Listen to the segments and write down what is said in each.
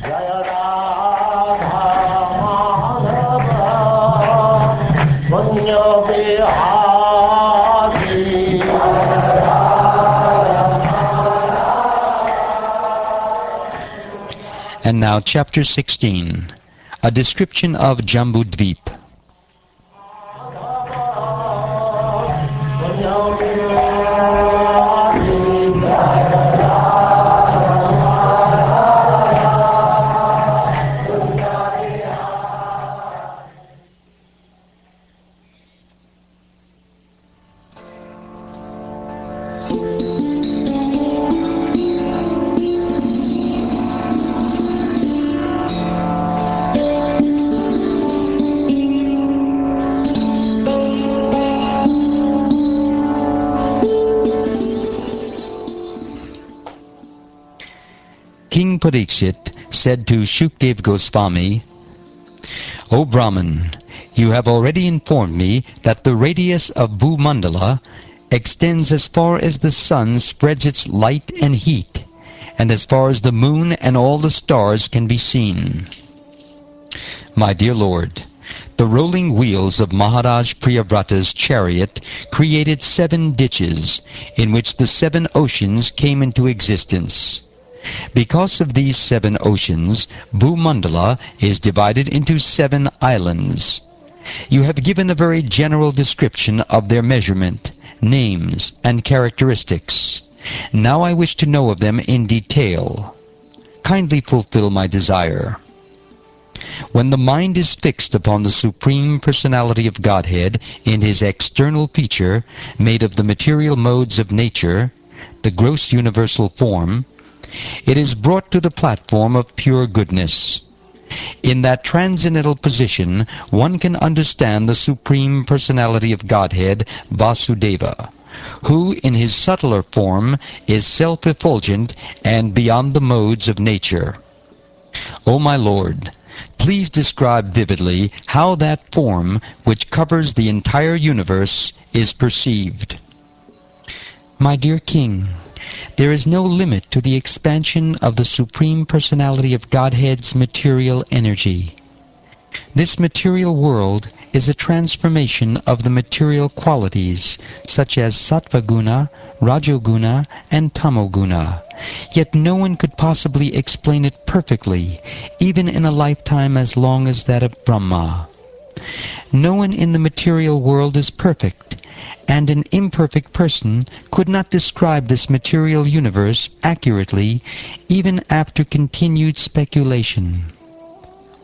Jaya Radha Madhava Punya Bihari. And now chapter 16, a description of Jambudvip. King Parikshit said to Shukdev Goswami, O Brahman, you have already informed me that the radius of Bhumandala extends as far as the sun spreads its light and heat, and as far as the moon and all the stars can be seen. My dear Lord, the rolling wheels of Maharaj Priyavrata's chariot created 7 ditches, in which the 7 oceans came into existence. Because of these 7 oceans, Bhumandala is divided into 7 islands. You have given a very general description of their measurement, names, and characteristics. Now I wish to know of them in detail. Kindly fulfill my desire. When the mind is fixed upon the Supreme Personality of Godhead in His external feature, made of the material modes of nature, the gross universal form, it is brought to the platform of pure goodness. In that transcendental position, one can understand the Supreme Personality of Godhead, Vasudeva, who in his subtler form is self-effulgent and beyond the modes of nature. O my Lord, please describe vividly how that form, which covers the entire universe, is perceived. My dear King, there is no limit to the expansion of the Supreme Personality of Godhead's material energy. This material world is a transformation of the material qualities, such as Sattva-guna, Rajoguna, and Tamoguna. Yet no one could possibly explain it perfectly, even in a lifetime as long as that of Brahma. No one in the material world is perfect, and an imperfect person could not describe this material universe accurately even after continued speculation.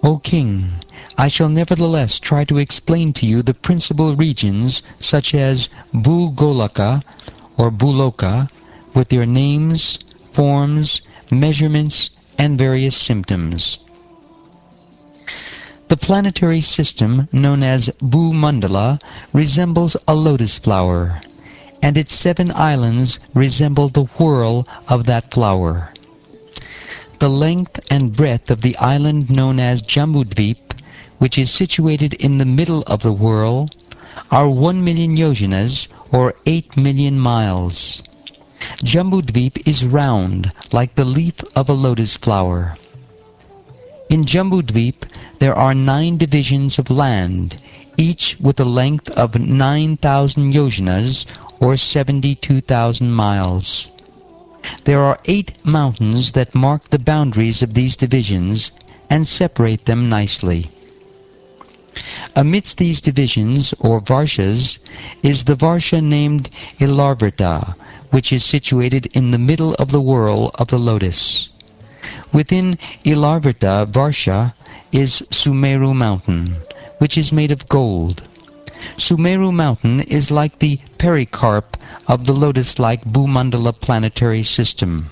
O King, I shall nevertheless try to explain to you the principal regions such as Bhu-Golaka or Bhuloka, with their names, forms, measurements, and various symptoms. The planetary system known as Bhumandala resembles a lotus flower, and its 7 islands resemble the whorl of that flower. The length and breadth of the island known as Jambudvip, which is situated in the middle of the whorl, are 1 million yojanas, or 8 million miles. Jambudvip is round, like the leaf of a lotus flower. In Jambudvip there are 9 divisions of land, each with a length of 9,000 yojanas, or 72,000 miles. There are 8 mountains that mark the boundaries of these divisions and separate them nicely. Amidst these divisions, or varshas, is the varsha named Ilarvrta, which is situated in the middle of the whorl of the lotus. Within Ilarvrta varsha is Sumeru mountain, which is made of gold. Sumeru mountain is like the pericarp of the lotus-like Bhumandala planetary system.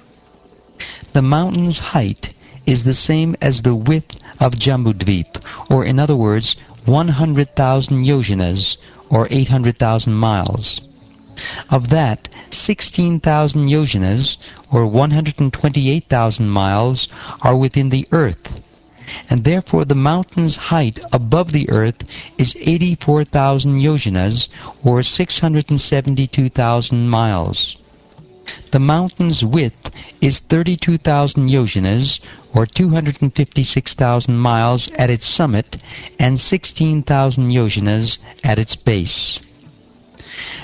The mountain's height is the same as the width of Jambudvip, or in other words, 100,000 yojanas, or 800,000 miles. Of that, 16,000 yojanas, or 128,000 miles, are within the earth, and therefore the mountain's height above the earth is 84,000 yojanas, or 672,000 miles. The mountain's width is 32,000 yojanas, or 256,000 miles at its summit, and 16,000 yojanas at its base.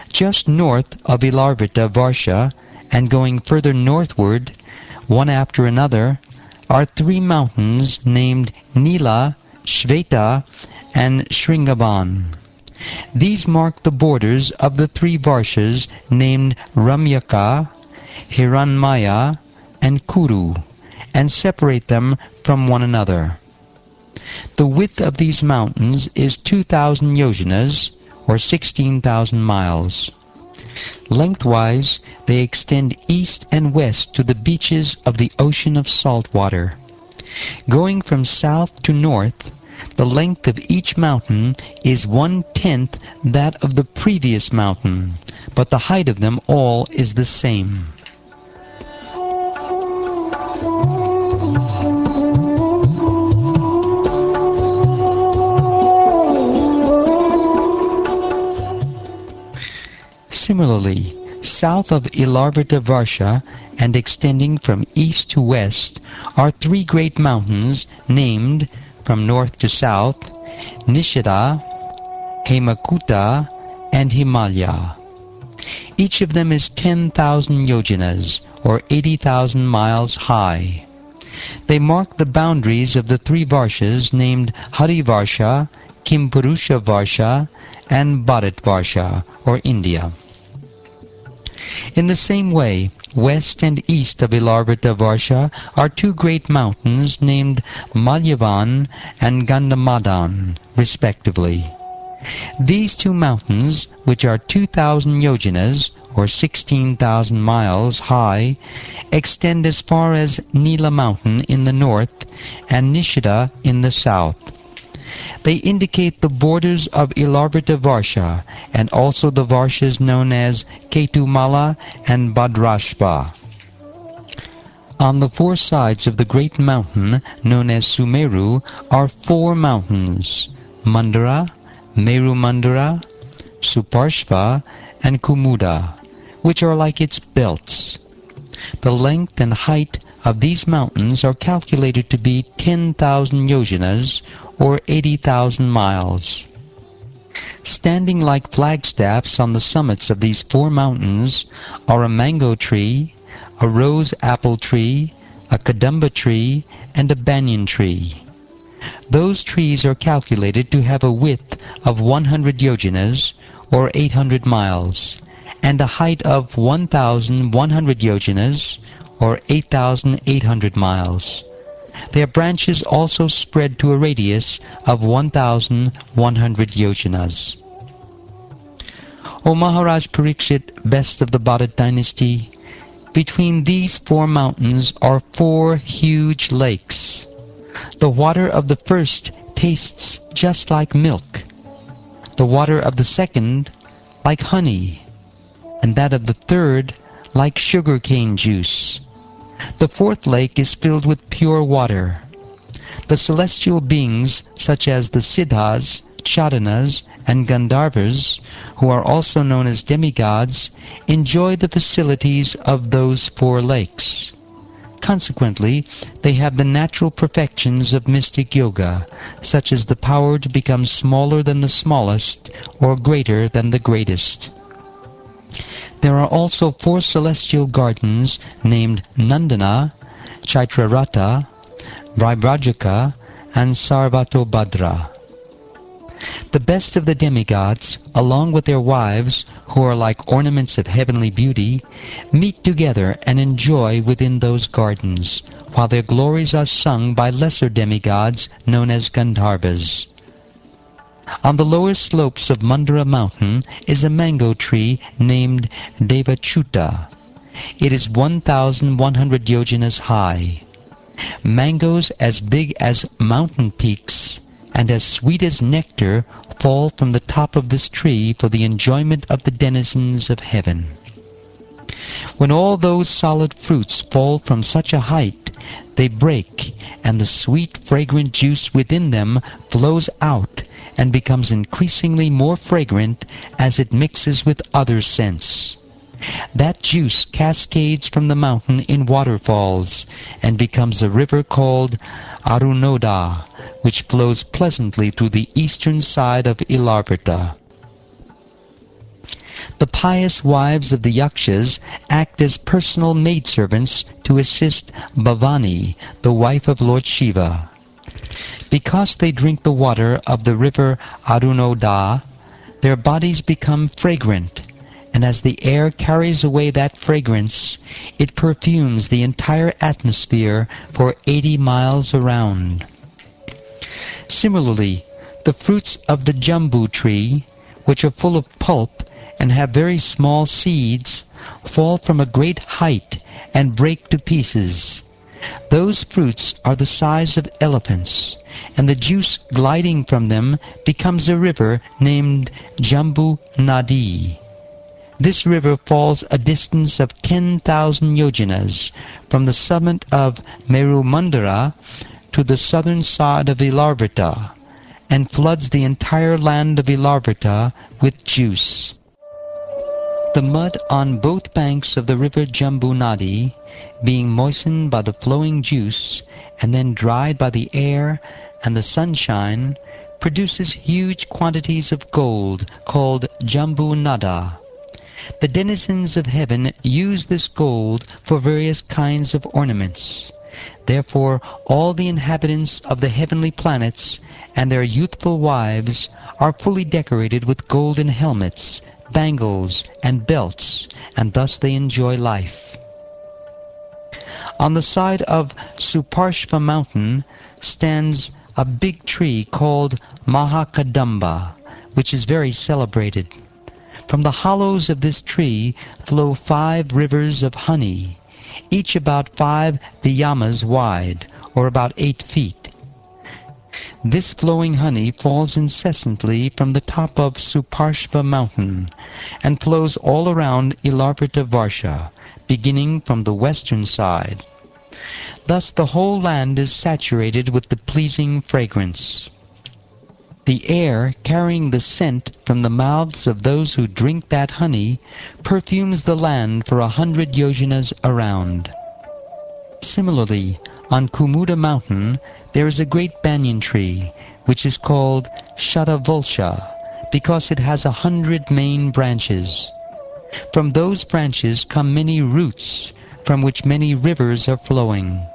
Just north of Ilarvita Varsha, and going further northward, one after another, are three mountains named Nila, Shveta, and Shringavan. These mark the borders of the three Varshas named Ramyaka, Hiranmaya, and Kuru, and separate them from one another. The width of these mountains is 2,000 yojanas, or 16,000 miles. Lengthwise, they extend east and west to the beaches of the ocean of salt water. Going from south to north, the length of each mountain is 1/10 that of the previous mountain, but the height of them all is the same. Similarly, south of Ilarvita Varsha and extending from east to west are three great mountains named, from north to south, Nishada, Hemakuta, and Himalaya. Each of them is 10,000 yojanas, or 80,000 miles high. They mark the boundaries of the three Varshas named Harivarsha, Kimpurusha Varsha, and Bharat Varsha, or India. In the same way, west and east of Ilarvita Varsha are two great mountains named Malyavan and Gandhamadan, respectively. These two mountains, which are 2,000 yojanas, or 16,000 miles high, extend as far as Nila Mountain in the north and Nishada in the south. They indicate the borders of Ilarvita Varsha, and also the Varshas known as Ketumala and Bhadrashva. On the four sides of the great mountain known as Sumeru are four mountains, Mandara, Meru Mandara, Suparshva, and Kumuda, which are like its belts. The length and height of these mountains are calculated to be 10,000 yojanas, or 80,000 miles. Standing like flagstaffs on the summits of these four mountains are a mango tree, a rose apple tree, a kadamba tree, and a banyan tree. Those trees are calculated to have a width of 100 yojanas, or 800 miles, and a height of 1,100 yojanas, or 8,800 miles. Their branches also spread to a radius of 1,100 yojanas. O Maharaj Parikshit, best of the Bharat dynasty, between these four mountains are four huge lakes. The water of the first tastes just like milk, the water of the second like honey, and that of the third like sugar-cane juice. The fourth lake is filled with pure water. The celestial beings, such as the Siddhas, Chadanas, and Gandharvas, who are also known as demigods, enjoy the facilities of those four lakes. Consequently, they have the natural perfections of mystic yoga, such as the power to become smaller than the smallest, or greater than the greatest. There are also four celestial gardens named Nandana, Chaitrarata, Vaibrajaka, and Sarvatobhadra. The best of the demigods, along with their wives, who are like ornaments of heavenly beauty, meet together and enjoy within those gardens, while their glories are sung by lesser demigods known as Gandharvas. On the lower slopes of Mandara mountain is a mango tree named Devachuta. It is 1,100 yojanas high. Mangoes as big as mountain peaks and as sweet as nectar fall from the top of this tree for the enjoyment of the denizens of heaven. When all those solid fruits fall from such a height, they break, and the sweet, fragrant juice within them flows out and becomes increasingly more fragrant as it mixes with other scents. That juice cascades from the mountain in waterfalls and becomes a river called Arunoda, which flows pleasantly through the eastern side of Ilarvata. The pious wives of the Yakshas act as personal maidservants to assist Bhavani, the wife of Lord Shiva. Because they drink the water of the river Arunoda, their bodies become fragrant, and as the air carries away that fragrance, it perfumes the entire atmosphere for 80 miles around. Similarly, the fruits of the jambu tree, which are full of pulp and have very small seeds, fall from a great height and break to pieces. Those fruits are the size of elephants, and the juice gliding from them becomes a river named Jambu Nadi. This river falls a distance of 10,000 yojanas from the summit of Meru Mandara to the southern side of Ilarvata, and floods the entire land of Ilarvata with juice. The mud on both banks of the river Jambu Nadi, being moistened by the flowing juice and then dried by the air and the sunshine, produces huge quantities of gold called Jambu Nada. The denizens of heaven use this gold for various kinds of ornaments. Therefore, all the inhabitants of the heavenly planets and their youthful wives are fully decorated with golden helmets, bangles, and belts, and thus they enjoy life. On the side of Suparshva mountain stands a big tree called Mahakadamba, which is very celebrated. From the hollows of this tree flow 5 rivers of honey, each about 5 viyamas wide, or about 8 feet. This flowing honey falls incessantly from the top of Suparshva mountain, and flows all around Ilarvata Varsha, beginning from the western side. Thus the whole land is saturated with the pleasing fragrance. The air, carrying the scent from the mouths of those who drink that honey, perfumes the land for 100 yojanas around. Similarly, on Kumuda mountain there is a great banyan tree, which is called Shatavalsha, because it has 100 main branches. From those branches come many roots, from which many rivers are flowing.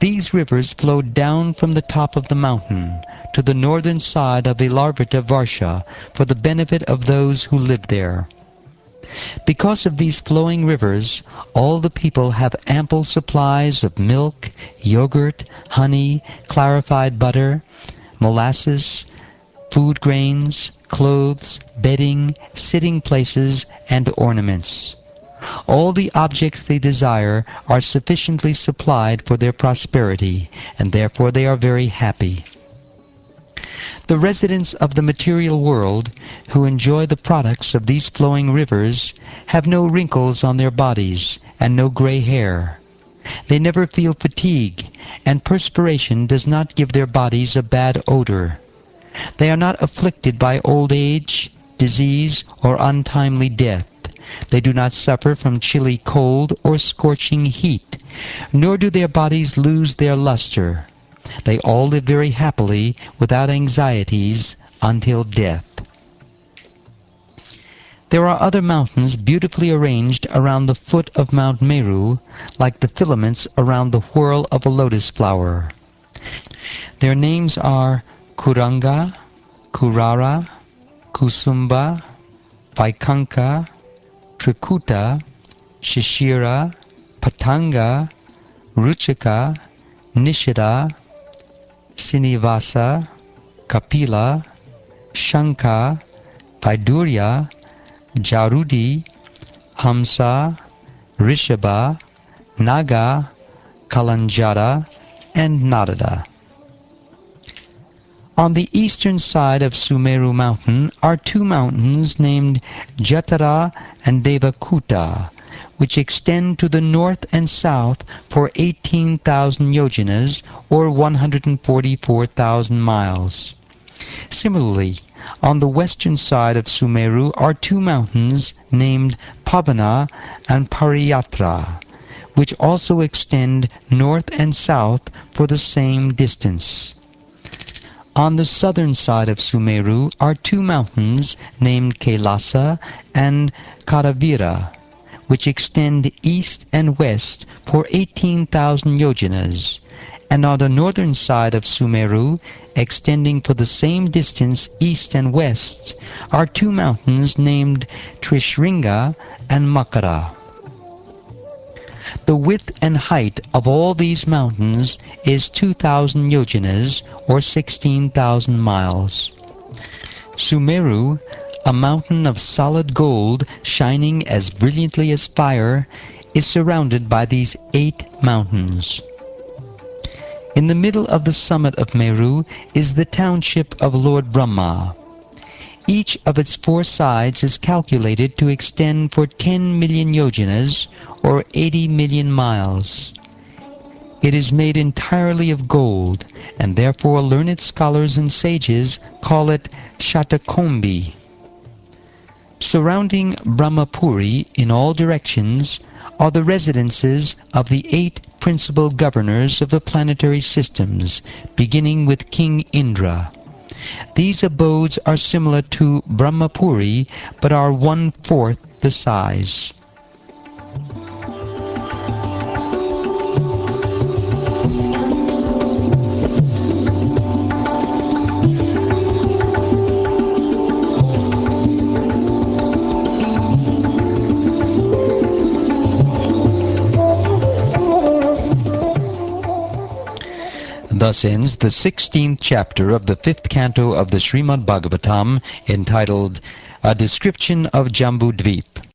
These rivers flow down from the top of the mountain to the northern side of Ilarvata Varsha for the benefit of those who live there. Because of these flowing rivers, all the people have ample supplies of milk, yogurt, honey, clarified butter, molasses, food grains, clothes, bedding, sitting places, and ornaments. All the objects they desire are sufficiently supplied for their prosperity, and therefore they are very happy. The residents of the material world, who enjoy the products of these flowing rivers, have no wrinkles on their bodies and no gray hair. They never feel fatigue, and perspiration does not give their bodies a bad odor. They are not afflicted by old age, disease, or untimely death. They do not suffer from chilly cold or scorching heat, nor do their bodies lose their luster. They all live very happily, without anxieties, until death. There are other mountains beautifully arranged around the foot of Mount Meru, like the filaments around the whorl of a lotus flower. Their names are Kuranga, Kurara, Kusumba, Vaikanka, Trikuta, Shishira, Patanga, Ruchika, Nishida, Sinivasa, Kapila, Shanka, Vaidurya, Jarudi, Hamsa, Rishabha, Naga, Kalanjara, and Nadada. On the eastern side of Sumeru mountain are 2 mountains named Jatara and Devakuta, which extend to the north and south for 18,000 yojanas, or 144,000 miles. Similarly, On the western side of Sumeru are two mountains named Pavana and Pariyatra, which also extend north and south for the same distance. On the southern side of Sumeru are two mountains named Kailasa and Karavira, which extend east and west for 18,000 yojanas, and on the northern side of Sumeru, extending for the same distance east and west, are two mountains named Trishringa and Makara. The width and height of all these mountains is 2,000 yojanas, or 16,000 miles. Sumeru, a mountain of solid gold shining as brilliantly as fire, is surrounded by these 8 mountains. In the middle of the summit of Meru is the township of Lord Brahma. Each of its 4 sides is calculated to extend for 10 million yojanas, or 80 million miles. It is made entirely of gold, and therefore learned scholars and sages call it Shatakombi. Surrounding Brahmapuri in all directions are the residences of the 8 principal governors of the planetary systems, beginning with King Indra. These abodes are similar to Brahmapuri, but are 1/4 the size. Thus ends the 16th chapter of the 5th canto of the Srimad Bhagavatam, entitled A Description of Jambudvip.